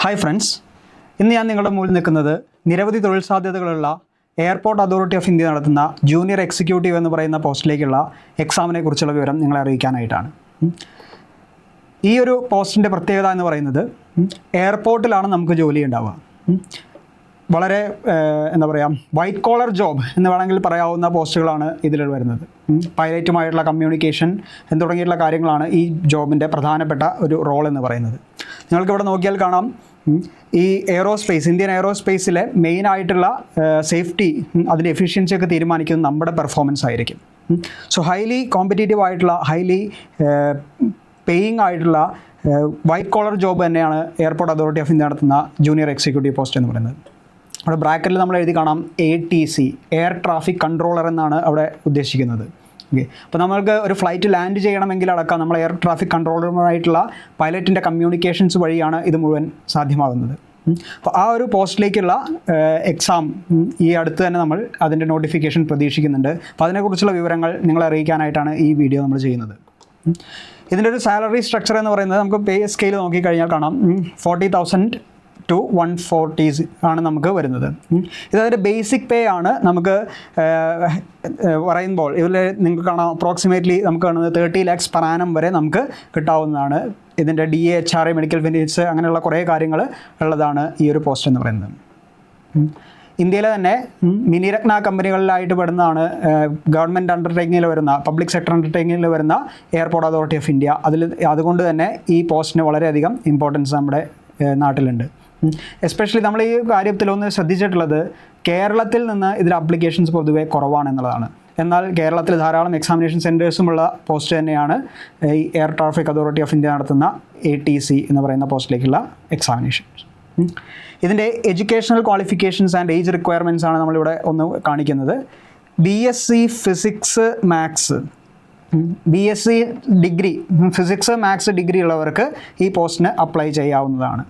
Hi friends, ഇന്ന് ഞാൻ നിങ്ങളുടെ മുന്നിൽ നിൽക്കുന്നത് നിരവധി തൊഴിൽ സാധ്യതകളുള്ള എയർപോർട്ട് അതോറിറ്റി ഓഫ് ഇന്ത്യ നടത്തുന്ന ജൂനിയർ എക്സിക്യൂട്ടീവ് എന്ന് പറയുന്ന പോസ്റ്റിലേക്കുള്ള എക്സാമിനെ കുറിച്ചുള്ള വിവരം നിങ്ങളെ അറിയിക്കാനായിട്ടാണ്. ഈ ഒരു പോസ്റ്റിൻ്റെ പ്രത്യേകത എന്ന് പറയുന്നത് എയർപോർട്ടിലാണ് നമുക്ക് ജോലി ഉണ്ടാവുക. വളരെ എന്താ പറയുക, വൈറ്റ് കോളർ ജോബ് എന്ന് വേണമെങ്കിൽ പറയാവുന്ന പോസ്റ്റുകളാണ് ഇതിൽ വരുന്നത്. പൈലറ്റുമായിട്ടുള്ള കമ്മ്യൂണിക്കേഷൻ എന്ന് തുടങ്ങിയിട്ടുള്ള കാര്യങ്ങളാണ് ഈ ജോബിൻ്റെ പ്രധാനപ്പെട്ട ഒരു റോൾ എന്ന് പറയുന്നത്. നിങ്ങൾക്കിവിടെ നോക്കിയാൽ കാണാം, ഈ എയറോസ്പേസ്, ഇന്ത്യൻ എയറോസ്പേസിലെ മെയിനായിട്ടുള്ള സേഫ്റ്റി, അതിൻ്റെ എഫിഷ്യൻസി ഒക്കെ തീരുമാനിക്കുന്നത് നമ്മുടെ പെർഫോമൻസ് ആയിരിക്കും. സോ ഹൈലി കോമ്പറ്റീറ്റീവ് ആയിട്ടുള്ള, ഹൈലി പേയിങ് ആയിട്ടുള്ള വൈറ്റ് കോളർ ജോബ് തന്നെയാണ് എയർപോർട്ട് അതോറിറ്റി ഓഫ് ഇന്ത്യ നടത്തുന്ന ജൂനിയർ എക്സിക്യൂട്ടീവ് പോസ്റ്റ് എന്ന് പറയുന്നത്. അവിടെ ബ്രാക്കറ്റിൽ നമ്മൾ എഴുതി കാണാം ATC, എയർ ട്രാഫിക് കൺട്രോളർ എന്നാണ് അവിടെ ഉദ്ദേശിക്കുന്നത്. ഓക്കെ, അപ്പോൾ നമ്മൾക്ക് ഒരു ഫ്ലൈറ്റ് ലാൻഡ് ചെയ്യണമെങ്കിൽ അടക്കം നമ്മൾ എയർ ട്രാഫിക് കൺട്രോളറുമായിട്ടുള്ള പൈലറ്റിൻ്റെ കമ്മ്യൂണിക്കേഷൻസ് വഴിയാണ് ഇത് മുഴുവൻ സാധ്യമാകുന്നത്. അപ്പോൾ ആ ഒരു പോസ്റ്റിലേക്കുള്ള എക്സാം ഈ അടുത്ത് തന്നെ നമ്മൾ അതിൻ്റെ നോട്ടിഫിക്കേഷൻ പ്രതീക്ഷിക്കുന്നുണ്ട്. അപ്പോൾ അതിനെക്കുറിച്ചുള്ള വിവരങ്ങൾ നിങ്ങളെ അറിയിക്കാനായിട്ടാണ് ഈ വീഡിയോ നമ്മൾ ചെയ്യുന്നത്. ഇതിൻ്റെ ഒരു സാലറി സ്ട്രക്ചർ എന്ന് പറയുന്നത് നമുക്ക് പേ സ്കെയിൽ നോക്കിക്കഴിഞ്ഞാൽ കാണാം 40,000 to 140 ആണ് നമുക്ക് വരുന്നത്. ഇതതിൻ്റെ ബേസിക് പേ ആണ്. നമുക്ക് പറയുമ്പോൾ ഇതിൽ നിങ്ങൾക്ക് കാണാം അപ്രോക്സിമേറ്റ്ലി നമുക്ക് കാണുന്നത് 30 lakhs per annum വരെ നമുക്ക് കിട്ടാവുന്നതാണ്. ഇതിൻ്റെ DA, HRA, മെഡിക്കൽ ബെനിഫിറ്റ്സ് അങ്ങനെയുള്ള കുറേ കാര്യങ്ങൾ ഉള്ളതാണ് ഈ ഒരു പോസ്റ്റ് എന്ന് പറയുന്നത്. ഇന്ത്യയിലെ തന്നെ മിനിരത്ന കമ്പനികളിലായിട്ട് പെടുന്നതാണ് ഗവൺമെൻറ് അണ്ടർടേക്കിങ്ങിൽ വരുന്ന, പബ്ലിക് സെക്ടർ അണ്ടർടേക്കിങ്ങിൽ വരുന്ന എയർപോർട്ട് അതോറിറ്റി ഓഫ് ഇന്ത്യ. അതുകൊണ്ട് തന്നെ ഈ പോസ്റ്റിന് വളരെയധികം ഇമ്പോർട്ടൻസ് നമ്മുടെ നാട്ടിലുണ്ട്. എസ്പെഷ്യലി നമ്മൾ ഈ കാര്യത്തിലൊന്ന് ശ്രദ്ധിച്ചിട്ടുള്ളത്, കേരളത്തിൽ നിന്ന് ഇതിൽ അപ്ലിക്കേഷൻസ് പൊതുവെ കുറവാണെന്നുള്ളതാണ്. എന്നാൽ കേരളത്തിൽ ധാരാളം എക്സാമിനേഷൻ സെൻറ്റേഴ്സുമുള്ള പോസ്റ്റ് തന്നെയാണ് ഈ air traffic authority of India നടത്തുന്ന ATC എന്ന് പറയുന്ന പോസ്റ്റിലേക്കുള്ള എക്സാമിനേഷൻസ്. ഇതിൻ്റെ educational qualifications and age requirements ആണ് നമ്മളിവിടെ ഒന്ന് കാണിക്കുന്നത്. BSc physics maths, BSc degree, physics maths degree ഉള്ളവർക്ക് ഈ പോസ്റ്റിന് അപ്ലൈ ചെയ്യാവുന്നതാണ്.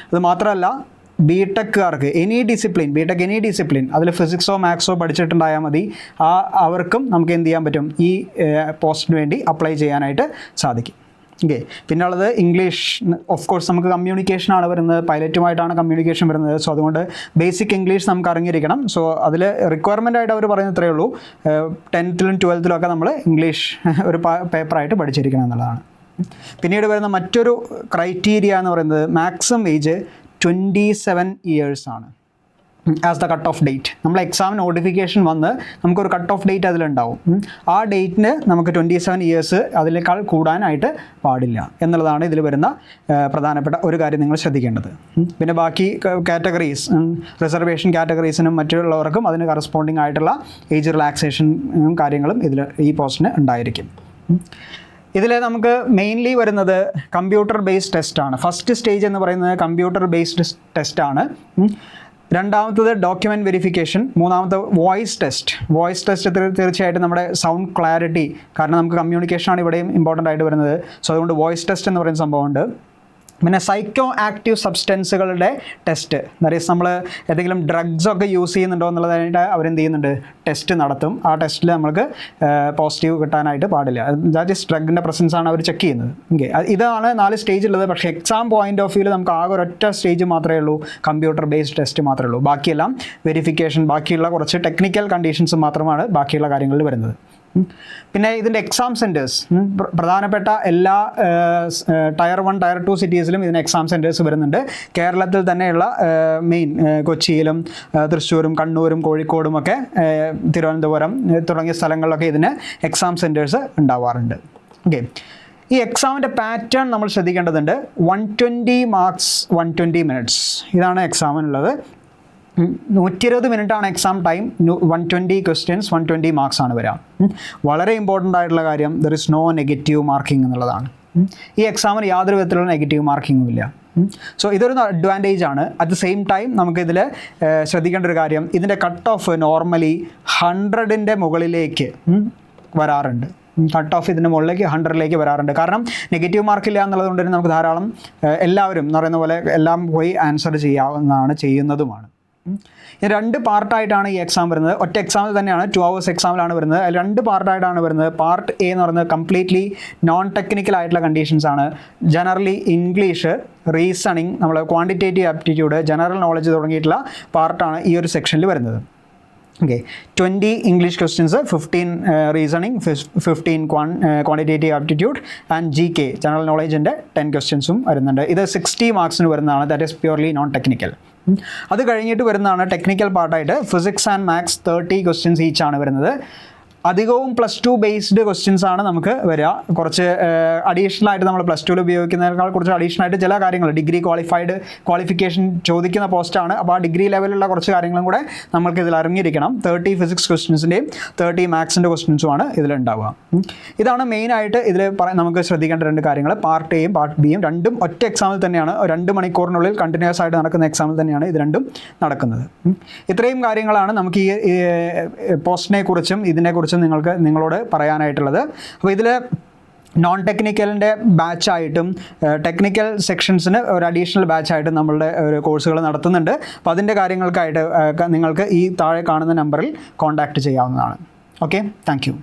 അത് മാത്രമല്ല, ബിടെക്കുകാർക്ക് എനി ഡിസിപ്ലിൻ അതിൽ ഫിസിക്സോ മാത്സോ പഠിച്ചിട്ടുണ്ടായാൽ മതി, അവർക്കും നമുക്ക് എന്ത് ചെയ്യാൻ പറ്റും, ഈ പോസ്റ്റിന് വേണ്ടി അപ്ലൈ ചെയ്യാനായിട്ട് സാധിക്കും. ഓക്കെ, പിന്നെ ഉള്ളത് ഇംഗ്ലീഷ്. ഓഫ് കോഴ്സ് നമുക്ക് കമ്മ്യൂണിക്കേഷനാണ് വരുന്നത്, പൈലറ്റുമായിട്ടാണ് കമ്മ്യൂണിക്കേഷൻ വരുന്നത്. സോ അതുകൊണ്ട് ബേസിക് ഇംഗ്ലീഷ് നമുക്ക് അറിഞ്ഞിരിക്കണം. സോ അതിൽ റിക്വയർമെൻ്റ് ആയിട്ട് അവർ പറയുന്നത് ഇത്രയേ ഉള്ളൂ, 10th-ലും 12th-ലും ഒക്കെ നമ്മൾ ഇംഗ്ലീഷ് ഒരു പേപ്പറായിട്ട് പഠിച്ചിരിക്കണം എന്നുള്ളതാണ്. പിന്നീട് വരുന്ന മറ്റൊരു ക്രൈറ്റീരിയ എന്ന് പറയുന്നത് മാക്സിമം ഏജ് 27 years ആണ് as the cut off date. നമ്മൾ എക്സാം നോട്ടിഫിക്കേഷൻ വന്ന് നമുക്കൊരു കട്ട് ഓഫ് ഡേറ്റ് അതിലുണ്ടാവും. ആ ഡേറ്റിന് നമുക്ക് 27 years അതിനേക്കാൾ കൂടാനായിട്ട് പാടില്ല എന്നുള്ളതാണ് ഇതിൽ വരുന്ന പ്രധാനപ്പെട്ട ഒരു കാര്യം നിങ്ങൾ ശ്രദ്ധിക്കേണ്ടത്. പിന്നെ ബാക്കി കാറ്റഗറീസ്, റിസർവേഷൻ കാറ്റഗറീസിനും മറ്റുള്ളവർക്കും അതിന് കറസ്പോണ്ടിങ് ആയിട്ടുള്ള ഏജ് റിലാക്സേഷനും കാര്യങ്ങളും ഇതിൽ ഈ പോസ്റ്റിന് ഉണ്ടായിരിക്കും. ഇതിൽ നമുക്ക് മെയിൻലി വരുന്നത് കമ്പ്യൂട്ടർ ബേസ്ഡ് ടെസ്റ്റാണ്. ഫസ്റ്റ് സ്റ്റേജ് എന്ന് പറയുന്നത് കമ്പ്യൂട്ടർ ബേസ്ഡ് ടെസ്റ്റാണ്. രണ്ടാമത്തത് ഡോക്യുമെൻറ്റ് വെരിഫിക്കേഷൻ. മൂന്നാമത്തെ വോയിസ് ടെസ്റ്റ് തീർച്ചയായിട്ടും നമ്മുടെ സൗണ്ട് ക്ലാരിറ്റി, കാരണം നമുക്ക് കമ്മ്യൂണിക്കേഷനാണ് ഇവിടെയും ഇമ്പോർട്ടൻ്റ് ആയിട്ട് വരുന്നത്. സോ അതുകൊണ്ട് വോയിസ് ടെസ്റ്റ് എന്ന് പറയുന്ന സംഭവമുണ്ട്. പിന്നെ സൈക്കോ ആക്റ്റീവ് സബ്സ്റ്റൻസുകളുടെ ടെസ്റ്റ്, ദാറ്റ് നമ്മൾ ഏതെങ്കിലും ഡ്രഗ്സൊക്കെ യൂസ് ചെയ്യുന്നുണ്ടോ എന്നുള്ളതായിട്ട് അവരെന്ത് ചെയ്യുന്നുണ്ട്, ടെസ്റ്റ് നടത്തും. ആ ടെസ്റ്റിൽ നമുക്ക് പോസിറ്റീവ് കിട്ടാനായിട്ട് പാടില്ല. ദാറ്റ് ഈസ് ഡ്രഗിൻ്റെ പ്രസൻസ് ആണ് അവർ ചെക്ക് ചെയ്യുന്നത്. ഓക്കെ, ഇതാണ് 4 സ്റ്റേജ് ഉള്ളത്. പക്ഷേ എക്സാം പോയിൻ്റ് ഓഫ് വ്യൂവിൽ നമുക്ക് ആകെ ഒരൊറ്റ സ്റ്റേജ് മാത്രമേ ഉള്ളൂ, കമ്പ്യൂട്ടർ ബേസ്ഡ് ടെസ്റ്റ് മാത്രമേ ഉള്ളൂ. ബാക്കിയെല്ലാം വെരിഫിക്കേഷൻ, ബാക്കിയുള്ള കുറച്ച് ടെക്നിക്കൽ കണ്ടീഷൻസ് മാത്രമാണ് ബാക്കിയുള്ള കാര്യങ്ങളിൽ വരുന്നത്. പിന്നെ ഇതിൻ്റെ എക്സാം സെൻറ്റേഴ്സ്, പ്രധാനപ്പെട്ട എല്ലാ ടയർ 1, ടയർ 2 സിറ്റീസിലും ഇതിന് എക്സാം സെൻറ്റേഴ്സ് വരുന്നുണ്ട്. കേരളത്തിൽ തന്നെയുള്ള മെയിൻ കൊച്ചിയിലും തൃശ്ശൂരും കണ്ണൂരും കോഴിക്കോടും ഒക്കെ തിരുവനന്തപുരം തുടങ്ങിയ സ്ഥലങ്ങളിലൊക്കെ ഇതിന് എക്സാം സെൻറ്റേഴ്സ് ഉണ്ടാവാറുണ്ട്. ഓക്കെ, ഈ എക്സാമിൻ്റെ പാറ്റേൺ നമ്മൾ ശ്രദ്ധിക്കേണ്ടതുണ്ട്. 120 marks 120 minutes ഇതാണ് എക്സാമിനുള്ളത്. 120 മിനിറ്റാണ് എക്സാം ടൈം. 120 questions 120 marks ആണ് വരിക. വളരെ ഇമ്പോർട്ടൻ്റ് ആയിട്ടുള്ള കാര്യം, there is no negative marking എന്നുള്ളതാണ്. ഈ എക്സാമിന് യാതൊരു വിധത്തിലുള്ള നെഗറ്റീവ് മാർക്കിങ്ങും ഇല്ല. സോ ഇതൊരു അഡ്വാൻറ്റേജ് ആണ്. അറ്റ് ദ സെയിം ടൈം നമുക്കിതിൽ ശ്രദ്ധിക്കേണ്ട ഒരു കാര്യം, ഇതിൻ്റെ കട്ട് ഓഫ് നോർമലി 100ൻ്റെ മുകളിലേക്ക് വരാറുണ്ട്. കട്ട് ഓഫ് ഇതിൻ്റെ മുകളിലേക്ക് 100ലേക്ക് വരാറുണ്ട്. കാരണം നെഗറ്റീവ് മാർക്കില്ല എന്നുള്ളത് കൊണ്ട് തന്നെ നമുക്ക് ധാരാളം എല്ലാവരും എന്ന് പറയുന്ന പോലെ എല്ലാം പോയി ആൻസർ ചെയ്യാവുന്നതാണ്, ചെയ്യുന്നതുമാണ്. രണ്ട് പാർട്ടായിട്ടാണ് ഈ എക്സാം വരുന്നത്. ഒറ്റ എക്സാമിൽ തന്നെയാണ് 2 hours എക്സാമിലാണ് വരുന്നത്. അതിൽ രണ്ട് പാർട്ടായിട്ടാണ് വരുന്നത്. പാർട്ട് എ എന്ന് പറയുന്നത് കംപ്ലീറ്റ്ലി നോൺ ടെക്നിക്കൽ ആയിട്ടുള്ള കണ്ടീഷൻസ് ആണ്. ജനറലി ഇംഗ്ലീഷ്, റീസണിങ്, നമ്മൾ ക്വാണ്ടിറ്റേറ്റീവ് ആപ്റ്റിറ്റ്യൂഡ്, ജനറൽ നോളജ് തുടങ്ങിയിട്ടുള്ള പാർട്ടാണ് ഈ ഒരു സെക്ഷനിൽ വരുന്നത്. Okay, 20 English questions, 15 reasoning, 15 quantitative aptitude and GK general നോളേജിൻ്റെ 10 ക്വസ്റ്റ്യൻസും വരുന്നുണ്ട്. ഇത് 60 മാർക്സിന് വരുന്നതാണ്. That is purely non technical. അത് കഴിഞ്ഞിട്ട് വരുന്നതാണ് ടെക്നിക്കൽ പാർട്ടായിട്ട് physics and maths 30 questions each ആണ് വരുന്നത്. അധികവും +2 ബേസ്ഡ് ക്വസ്റ്റ്യൻസ് ആണ് നമുക്ക് വരിക. കുറച്ച് അഡീഷണൽ ആയിട്ട് നമ്മൾ +2 ഉപയോഗിക്കുന്നതിനേക്കാൾ കുറച്ച് അഡീഷണൽ ആയിട്ട് ചില കാര്യങ്ങൾ ഡിഗ്രി ക്വാളിഫിക്കേഷൻ ചോദിക്കുന്ന പോസ്റ്റാണ്. അപ്പോൾ ആ ഡിഗ്രി ലെവലിലുള്ള കുറച്ച് കാര്യങ്ങളും കൂടെ നമുക്ക് ഇതിൽ അറിഞ്ഞിരിക്കണം. 30 ഫിസിക്സ് ക്വസ്റ്റ്യൻസിൻ്റെയും 30 മാത്സിൻ്റെ ക്വസ്റ്റ്യൻസുമാണ് ഇതിലുണ്ടാവുക. ഇതാണ് മെയിനായിട്ട് ഇതിൽ നമുക്ക് ശ്രദ്ധിക്കേണ്ട രണ്ട് കാര്യങ്ങൾ. പാർട്ട് എയും പാർട്ട് ബിയും രണ്ടും ഒറ്റ എക്സാമിൽ തന്നെയാണ്, 2 മണിക്കൂറിനുള്ളിൽ കണ്ടിന്യൂസ് ആയിട്ട് നടക്കുന്ന എക്സാമിൽ തന്നെയാണ് ഇത് രണ്ടും നടക്കുന്നത്. ഇത്രയും കാര്യങ്ങളാണ് നമുക്ക് ഈ പോസ്റ്റിനെ കുറിച്ചും ഇതിനെക്കുറിച്ചും നിങ്ങളോട് പറയാനായിട്ടുള്ളത്. അപ്പോൾ ഇതിൽ നോൺ ടെക്നിക്കലിൻ്റെ ബാച്ചായിട്ടും ടെക്നിക്കൽ സെക്ഷൻസിന് ഒരു അഡീഷണൽ ബാച്ചായിട്ടും നമ്മളുടെ ഒരു കോഴ്സുകൾ നടത്തുന്നുണ്ട്. അപ്പോൾ അതിൻ്റെ കാര്യങ്ങൾക്കായിട്ട് നിങ്ങൾക്ക് ഈ താഴെ കാണുന്ന നമ്പറിൽ കോൺടാക്റ്റ് ചെയ്യാവുന്നതാണ്. Okay, thank you.